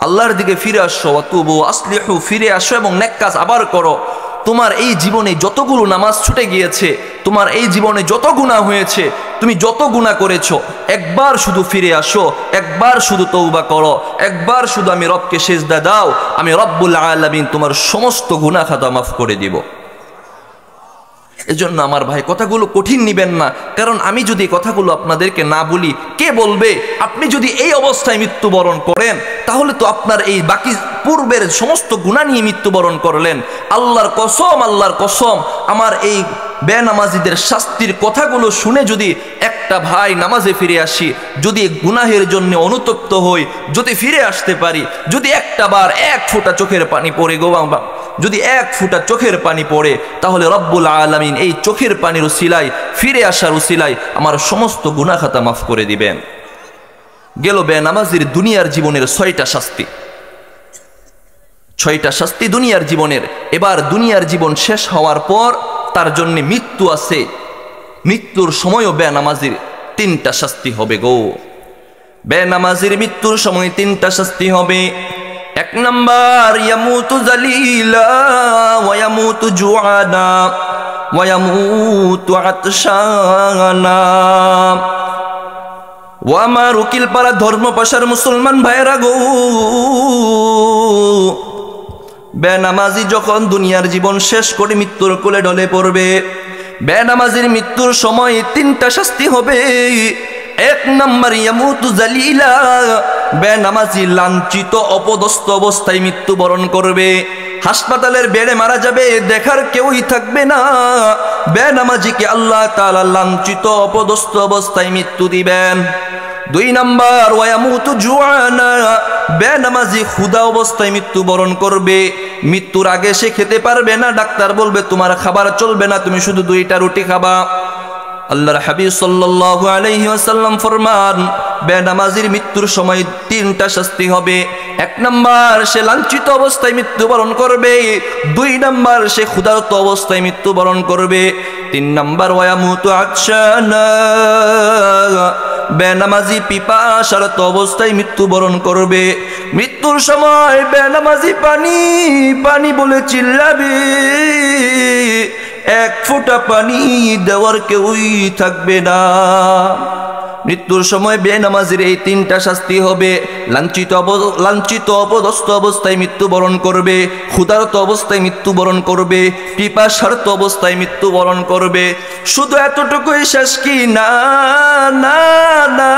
আল্লাহর দিকে ফিরে আসো। ওয়াতুবু আসলিহু, ফিরে আসো এবং নেক কাজ আবার করো। তোমার এই জীবনে যতগুলো নামাজ ছুটে গিয়েছে, তোমার এই জীবনে যত গুনাহ হয়েছে, তুমি যত গুনাহ করেছো, একবার শুধু ফিরে আসো, একবার শুধু তওবা করো, একবার শুধু আমি রবকে সিজদা দাও, আমি রব্বুল আলামিন তোমার সমস্ত গুনাহ খাতা মাফ করে দিব। এজন্য আমার ভাই কথাগুলো কঠিন নিবেন না, কারণ আমি যদি কথাগুলো আপনাদেরকে না বলি কে বলবে? আপনি যদি এই অবস্থায় মৃত্যুবরণ করেন তাহলে তো আপনার এই বাকি পূর্বের সমস্ত গুনাহ নিয়ে মৃত্যুবরণ করলেন। আল্লাহর কসম, আল্লাহর কসম, আমার এই বেনামাজিদের শাস্তির কথাগুলো শুনে যদি একটা ভাই নামাজে ফিরে আসি, যদি গুনাহের জন্য অনুতপ্ত হই, যদি ফিরে আসতে পারি, যদি একটা বার 1 ফোঁটা চোখের পানি পড়ে যদি 1 ফোঁটা চোখের পানি পড়ে, তাহলে রব্বুল আলামিন এই চোখের পানির উসিলায়, ফিরে আসার উসিলায় আমার সমস্ত গুনাহ খাতা মাফ করে দিবেন। গেল বেনামাজির দুনিয়ার জীবনের 6টা শাস্তি। 6টা শাস্তি দুনিয়ার জীবনের। এবার দুনিয়ার জীবন শেষ হওয়ার পর তার জন্য মৃত্যু আছে। মৃত্যুর সময়ও বেনামাজির 3টা শাস্তি হবে গো। বেনামাজির মৃত্যুর সময় 3টা শাস্তি হবে। 1 নাম্বার, ইয়ামুতু জালিলা ওয়া ইয়ামুতু জুআনা ওয়া ইয়ামুতু আতশানা। ও আমার উকিলপাড়া ধর্মপাশার মুসলমান ভাইরা গো, বেনামাজি যখন দুনিয়ার জীবন শেষ করে মৃত্যুর কোলে ঢলে পড়বে, বেনামাজির মৃত্যুর সময় 3টা শাস্তি হবে। 1 নাম্বার, ইয়ামুতু জালিলা, বেনামাজি লাঞ্ছিত অপদস্থ অবস্থায় মৃত্যুবরণ করবে। হাসপাতালের বেডে মারা যাবে, দেখার কেউই থাকবে না। বেনামাজিকে আল্লাহ তাআলা লাঞ্ছিত অপদস্থ অবস্থায় মৃত্যু দিবেন। 2 নাম্বার, ওয়ায়ামুতু জুআনা, বেনামাজি ক্ষুধা অবস্থায় মৃত্যুবরণ করবে। মৃত্যুর আগে সে খেতে পারবে না, ডাক্তার বলবে তোমার খাবার চলবে না, তুমি শুধু 2টা রুটি খাবা। আল্লাহর হাবিব সাল্লাল্লাহু আলাইহি ওয়াসাল্লাম ফরমান, বেনামাজির মৃত্যুর সময় 3টা শাস্তি হবে। 1 নাম্বার, সে লাঞ্ছিত অবস্থায় মৃত্যুবরণ করবে। 2 নাম্বার, সে ক্ষুধার্ত অবস্থায় মৃত্যুবরণ করবে। 3 নাম্বার, ওয়ায়ামুতু আতশানা, বেনামাজি পিপাসারত অবস্থায় মৃত্যুবরণ করবে। মৃত্যুর সময় বেনামাজি পানি পানি বলে চিল্লাবে, 1 ফোঁটা পানি দেওয়ার কেউই থাকবে না। মৃত্যুর সময় বেনামাজির এই 3টা শাস্তি হবে। লাঞ্ছিত অপদস্থ অবস্থায় মৃত্যুবরণ করবে, ক্ষুধার্ত অবস্থায় মৃত্যুবরণ করবে, পিপাসার্ত অবস্থায় মৃত্যুবরণ করবে। শুধু এতটুকুই শেষ কি? না না না,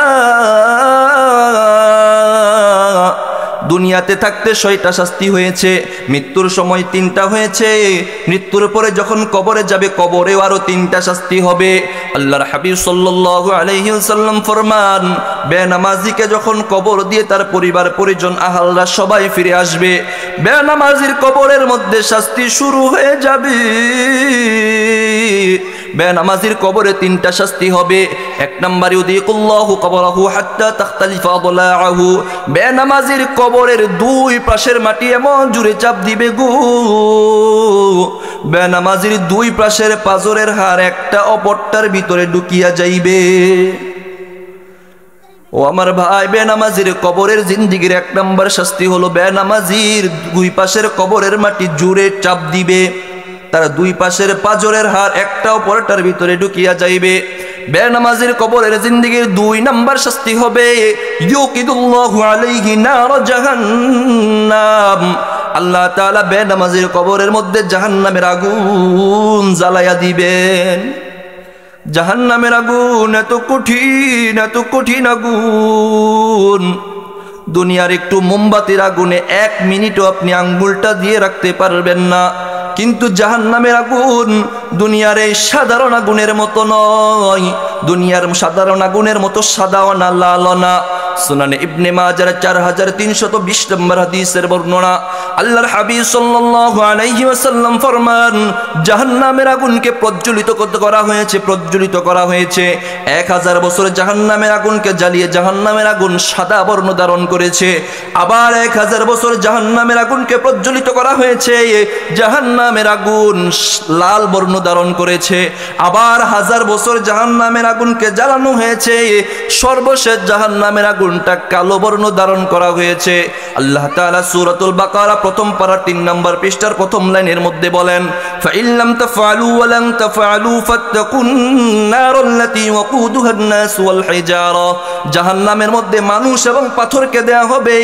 দুনিয়াতে থাকতে 6টা শাস্তি হয়েছে, মৃত্যুর সময় 3টা হয়েছে, মৃত্যুর পরে যখন কবরে যাবে কবরেও আরো 3টা শাস্তি হবে। আল্লাহর হাবিব সাল্লাল্লাহু আলাইহি ওয়াসাল্লাম ফরমান, বেনামাজিকে যখন কবর দিয়ে তার পরিবার পরিজন আহালরা সবাই ফিরে আসবে, বেনামাজির কবরের মধ্যে শাস্তি শুরু হয়ে যাবে। বেনামাজির কবরে 3টা শাস্তি হবে। 1 নম্বর ইউদিকুল্লাহু কবরাহু হাত্তা তাখতালিফা আদলাহু, বেনামাজির কবরের 2 পাশের মাটি এমন জুড়ে চাপ দিবে গো, বেনামাজির 2 পাশের পাজরের হাড় একটা অপরটার ভিতরে ঢুকিয়া যাইবে। ও আমার ভাই, বেনামাজির কবরের জিন্দেগির 1 নম্বর শাস্তি হলো বেনামাজির 2 পাশের কবরের মাটি জুড়ে চাপ দিবে, তার 2 পাশের পাজরের হাড় একটা অপরটার ভিতরে ঢুকিয়া যাইবে। বেনামাজির কবরের জিন্দেগির 2 নম্বর শাস্তি হবে ইউকিদুল্লাহু আলাইহি নার জাহান্নাম, আল্লাহ তাআলা বেনামাজির কবরের মধ্যে জাহান্নামের আগুন জ্বালায়া দিবেন। জাহান্নামের আগুন এত কঠিন আগুন, দুনিয়ার একটু মোমবাতির আগুনে 1 মিনিটও আপনি আঙ্গুলটা দিয়ে রাখতে পারবেন না, কিন্তু জাহান্নামের আগুন দুনিয়ার এই সাধারণ আগুনের মতো নয়, দুনিয়ার সাধারণ আগুনের মতো সাদাও না লালও না। সুনানে ইবনে মাজাহ 4320 নম্বর হাদিসের বর্ণনা। আল্লাহর হাবিব সাল্লাল্লাহু আলাইহি ওয়াসাল্লাম ফরমান, জাহান্নামের আগুনকে প্রজ্বলিত করা হয়েছে 1000 বছর জাহান্নামের আগুনকে জ্বালিয়ে জাহান্নামের আগুন সাদা বর্ণ ধারণ করেছে, আবার 1000 বছর জাহান্নামের আগুনকে প্রজ্বলিত করা হয়েছে, জাহান্নামের আগুন লাল বর্ণ ধারণ করেছে, আবার 1000 বছর জাহান্নামের আগুনকে জ্বালানো হয়েছে, সর্বশেষ জাহান্নামের আগুনটা কালো বর্ণ ধারণ করা হয়েছে। আল্লাহ তাআলা সূরাতুল বাকারা 1ম পারা 3 নম্বর পৃষ্ঠার 1ম লাইনের মধ্যে বলেন, ফাইল্লাম তাফআলু ওয়া লান তাফআলু ফাত্তাকুন নারাল্লাতী ওয়াকুদুহা আন-নাস ওয়াল হিজারা, জাহান্নামের মধ্যে মানুষ এবং পাথরকে দেয়া হবে।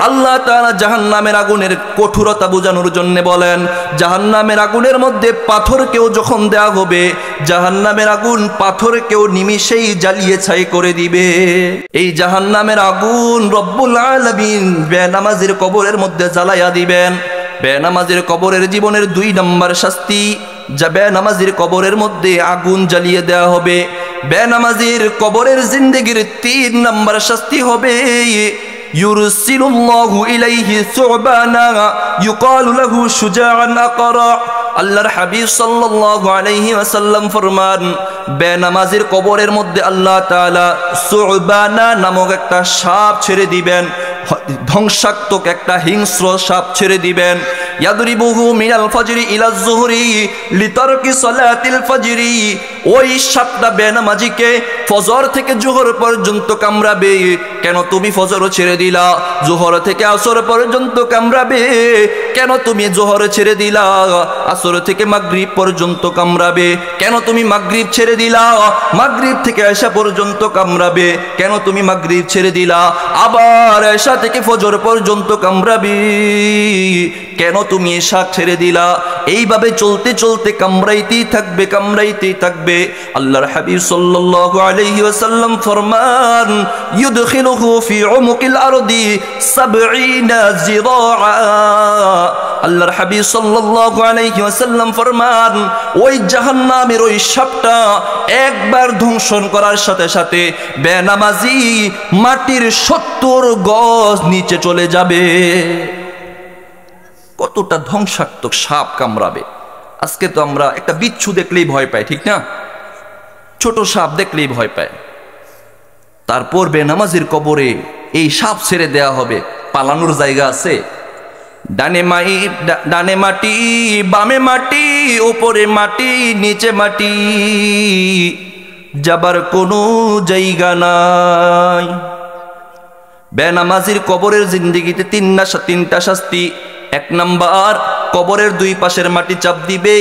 আল্লাহ তাআলা জাহান্নামের আগুনের কঠোরতা বোঝানোর জন্য বলেন, জাহান্নামের আগুনের মধ্যে পাথরকেও যখন দেয়া হবে, জাহান্নামের আগুন পাথরকেও নিমিষেই জ্বালিয়ে ছাই করে দিবে। এই জাহান্নামের আগুন রব্বুল আলামিন বেনামাজির কবরের মধ্যে জ্বালায়া দিবেন। বেনামাজির কবরের জীবনের 2 নম্বর শাস্তি, যা বেনামাজির কবরের মধ্যে আগুন জ্বালিয়ে দেওয়া হবে। বেনামাজির কবরের জিন্দেগির 3 নম্বর শাস্তি হবে ইউরসিলুল্লাহু ইলাইহি সুবানা ইউকালু লাহু শুজাআন আকরা। আল্লাহর হাবিব সাল্লাল্লাহু আলাইহি ওয়াসাল্লাম ফরমান, বেনামাজির কবরের মধ্যে আল্লাহ তাআলা সুবানা নামক একটা সাপ ছেড়ে দিবেন, ধ্বংসাত্মক একটা হিংস্র সাপ ছেড়ে দিবেন। ইয়াদরিবুহু মিনাল ফাজরি ইলা যুহরি লিতারকি সালাতিল ফাজরি, ওই সাপটা বেনামাজিকে ফজর থেকে জোহর পর্যন্ত কামড়াবে। কেন তুমি ফজর ছেড়ে দিলা? জোহর থেকে আসর পর্যন্ত কামড়াবে। কেন তুমি জোহর ছেড়ে দিলা? আসর থেকে মাগরিব পর্যন্ত কামড়াবে। কেন তুমি মাগরিব ছেড়ে দিলা? মাগরিব থেকে এশা পর্যন্ত কামড়াবে। কেন তুমি মাগরিব ছেড়ে দিলা? আবার এশা থেকে ফজর পর্যন্ত কামড়াবে। কেন তুমি এশা ছেড়ে দিলা? এইভাবে চলতে চলতে কামড়াইতেই থাকবে। আল্লাহর হাবিব সাল্লাল্লাহু আলাইহি ওয়াসাল্লাম ফরমান, ইউদখিলুহু ফি উমুকিল আরদি 70 জিরাআ। আল্লাহর হাবিব সাল্লাল্লাহু আলাইহি ওয়াসাল্লাম ফরমান, ওই জাহান্নামের ওই সাপটা একবার ধ্বংসন করার সাথে সাথে বেনামাজি মাটির 70 গজ নিচে চলে যাবে। কতটা ধ্বংসাত্মক সাপ কামড়াবে। আজকে তো আমরা একটা বিচ্ছু দেখলেই ভয় পাই, ঠিক না? ছোট সাপ দেখলেই ভয় পায়। তারপর বেনামাজির কবরে এই সাপ ছেড়ে দেয়া হবে। পালানোর জায়গা আছে? ডানে মাটি, বামে মাটি, উপরে মাটি, নিচে মাটি, যাবার কোনো জায়গা নাই। বেনামাজির কবরের জিন্দেগিতে 3টা শাস্তি। 1 নাম্বার, কবরের 2 পাশের মাটি চাপ দিবে।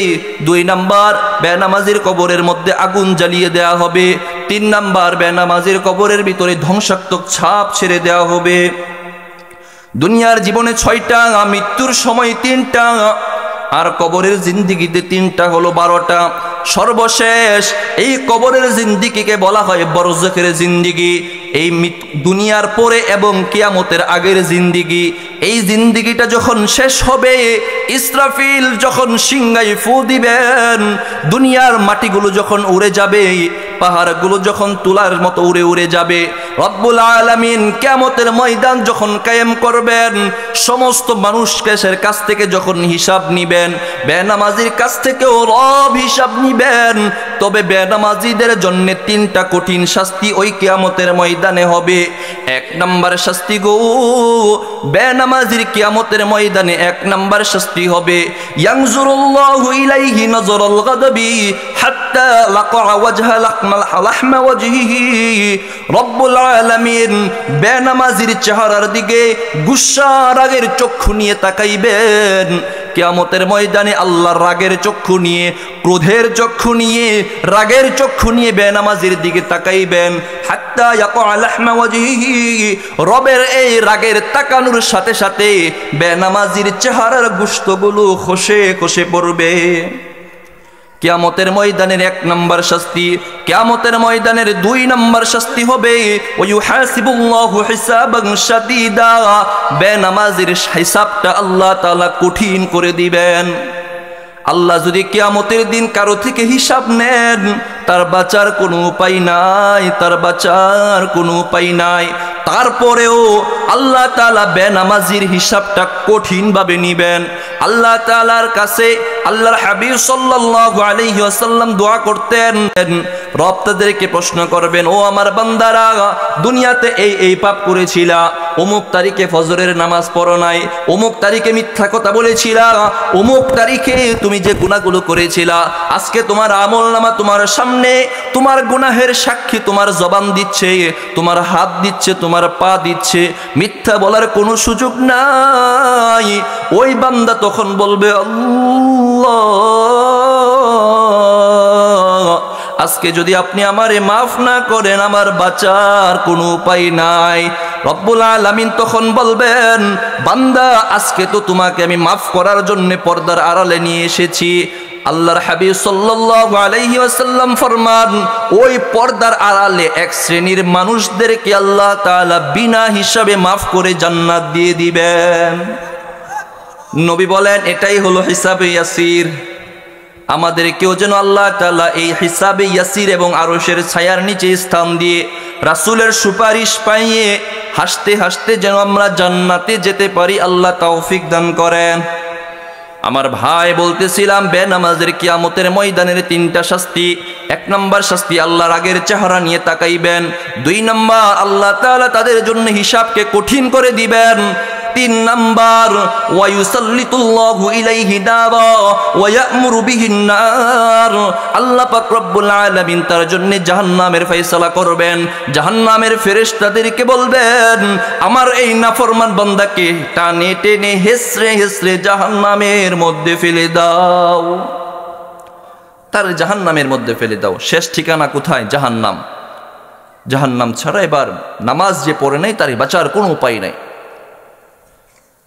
2 নাম্বার, বেনামাজির কবরের মধ্যে আগুন জ্বালিয়ে দেয়া হবে। 3 নাম্বার, বেনামাজির কবরের ভিতরে ধ্বংসাত্মক ছাপ ছেড়ে দেওয়া হবে। দুনিয়ার জীবনে 6টা, মৃত্যুর সময় 3টা, আর কবরের জিন্দেগিতে 3টা হলো 12টা। সর্বশেষ এই কবরের জিন্দেগিকে বলা হয় বরজখের জিন্দেগি। এই দুনিয়ার পরে এবং কিয়ামতের আগের জিন্দেগি। এই জিন্দিগিটা যখন শেষ হবে, ইসরাফিল যখন সিংহায় ফু দিবেন, দুনিয়ার মাটিগুলো যখন উড়ে যাবে, পাহাড়গুলো যখন তুলার মতো উড়ে উড়ে যাবে, রব্বুল আলামিন কিয়ামতের ময়দান যখন কায়েম করবেন, সমস্ত মানুষের কাছ থেকে যখন হিসাব নিবেন, বেনামাজির কাছ থেকেও রব হিসাব নিবেন, তবে বেনামাজিদের জন্য 3টা কঠিন শাস্তি ওই কিয়ামতের ময়দানে হবে। 1 নাম্বার শাস্তি গো, বেনামাজির কিয়ামতের ময়দানে 1 নাম্বার শাস্তি হবে, ইয়ানজুরুল্লাহু ইলাইহি নজরাল গাদাবি হাত্তা লাকা ওয়াজহা লাহমা ওয়াজহিহি। রব্বুল আলামিন বেনামাজির চেহারার দিকে গুসা রাগের চক্ষু নিয়ে তাকাইবেন। কিয়ামতের ময়দানে আল্লাহর রাগের চক্ষু নিয়ে, ক্রোধের চক্ষু নিয়ে, রাগের চক্ষু নিয়ে বেনামাজির দিকে তাকাইবেন। হাত্তা ইয়াকা লাহমা ওয়াজহিহি, রবের এই রাগের তাকানোর সাথে সাথে বেনামাজির চেহারার গোশতগুলো খসে খসে পড়বে। কিয়ামতের ময়দানের 1 নাম্বার শাস্তি। কিয়ামতের ময়দানের 2 নাম্বার শাস্তি হবে, ওয়ায়ুহাসিবুল্লাহু হিসাবান শাদীদা, বেনামাজির হিসাবটা আল্লাহ তাআলা কঠিন করে দিবেন। আল্লাহ যদি কিয়ামতের দিন কারো থেকে হিসাব নেন, তার বাঁচার কোনো উপায় নাই, তার বাঁচার কোনো উপায় নাই। তারপরেও আল্লাহ তাআলা বেনামাজির হিসাবটা কঠিনভাবে নিবেন। আল্লাহ তাআলার কাছে আল্লাহর হাবিব সাল্লাল্লাহু আলাইহি ওয়াসাল্লাম দোয়া করতেন, রব তাদেরকে প্রশ্ন করবেন, ও আমার বান্দারা, দুনিয়াতে এই পাপ করেছিলা, অমুক তারিখে ফজরের নামাজ পড়ো নাই, অমুক তারিখে মিথ্যা কথা বলেছিলা, অমুক তারিখে তুমি যে গুনাহগুলো করেছিলা, আজকে তোমার আমলনামা তোমার সামনে, তোমার গুনাহের সাক্ষী তোমার জবান দিচ্ছে, তোমার হাত দিচ্ছে, তোমার পা দিচ্ছে, মিথ্যা বলার কোনো সুযোগ নাই। ওই বান্দা তখন বলবে, আল্লাহ, আজকে যদি আপনি আমারে মাফ না করেন, আমার বাঁচার কোনো উপায় নাই। রব্বুল আলামিন তখন বলবেন, বান্দা, আজকে তো তোমাকে আমি মাফ করার জন্য পর্দার আড়ালে নিয়ে এসেছি। আল্লাহর হাবিব সাল্লাল্লাহু আলাইহি ওয়াসাল্লাম ফরমান, ওই পর্দার আড়ালে 1 শ্রেণীর মানুষদেরকে আল্লাহ তাআলা বিনা হিসাবে মাফ করে জান্নাত দিয়ে দিবেন। নবী বলেন, এটাই হলো হিসাবে ইয়াসির। আমাদেরকেও যেন আল্লাহ তাআলা এই হিসাবে ইয়াসির এবং আরশের ছায়ার নিচে স্থান দিয়ে রাসূলের সুপারিশ পাইয়ে হাসতে হাসতে যেন আমরা জান্নাতে যেতে পারি, আল্লাহ তৌফিক দান করেন। আমার ভাই, বলতেছিলাম বেনামাজের কিয়ামতের ময়দানের 3টা শাস্তি। 1 নাম্বার শাস্তি, আল্লাহর রাগের চেহারা নিয়ে তাকাইবেন। 2 নাম্বার, আল্লাহ তাআলা তাদের জন্য হিসাবকে কঠিন করে দিবেন। 3 নাম্বার, ওয়ায়ুসাল্লিতুল্লাহু ইলাইহি দারা ওয়া ইয়া'মুরু বিহিন নার, আল্লাহ পাক রব্বুল আলামিন তার জন্য জাহান্নামের ফয়সালা করবেন। জাহান্নামের ফেরেশতাদেরকে বলবেন, আমার এই নাফরমান বান্দাকে টানে টেনে হেসরে হেসরে জাহান্নামের মধ্যে ফেলে দাও, তার জাহান্নামের মধ্যে ফেলে দাও। শেষ ঠিকানা কোথায়? জাহান্নাম। জাহান্নাম ছাড়া এবার নামাজ যে পড়ে নাই, তার বাঁচার কোনো উপায় নাই।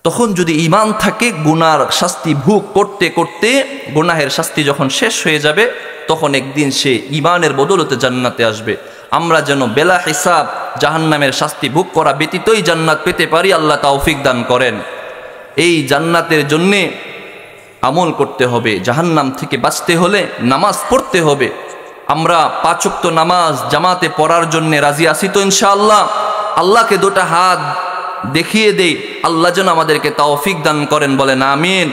তখন যদি ঈমান থাকে, গুনার শাস্তি ভোগ করতে করতে গুনাহের শাস্তি যখন শেষ হয়ে যাবে, তখন একদিন সে ঈমানের বদৌলতে জান্নাতে আসবে। আমরা যেন বেলা হিসাব জাহান্নামের শাস্তি ভোগ করা ব্যতীতই জান্নাত পেতে পারি, আল্লাহ তৌফিক দান করেন। এই জান্নাতের জন্যে আমল করতে হবে। জাহান্নাম থেকে বাঁচতে হলে নামাজ পড়তে হবে। আমরা 5 ওয়াক্ত নামাজ জামাতে পড়ার জন্য রাজি আছি তো ইনশাআল্লাহ? আল্লাহকে 2টা হাত দেখিয়ে দেই, আল্লাহ যেন আমাদেরকে তৌফিক দান করেন, বলেন আমিন।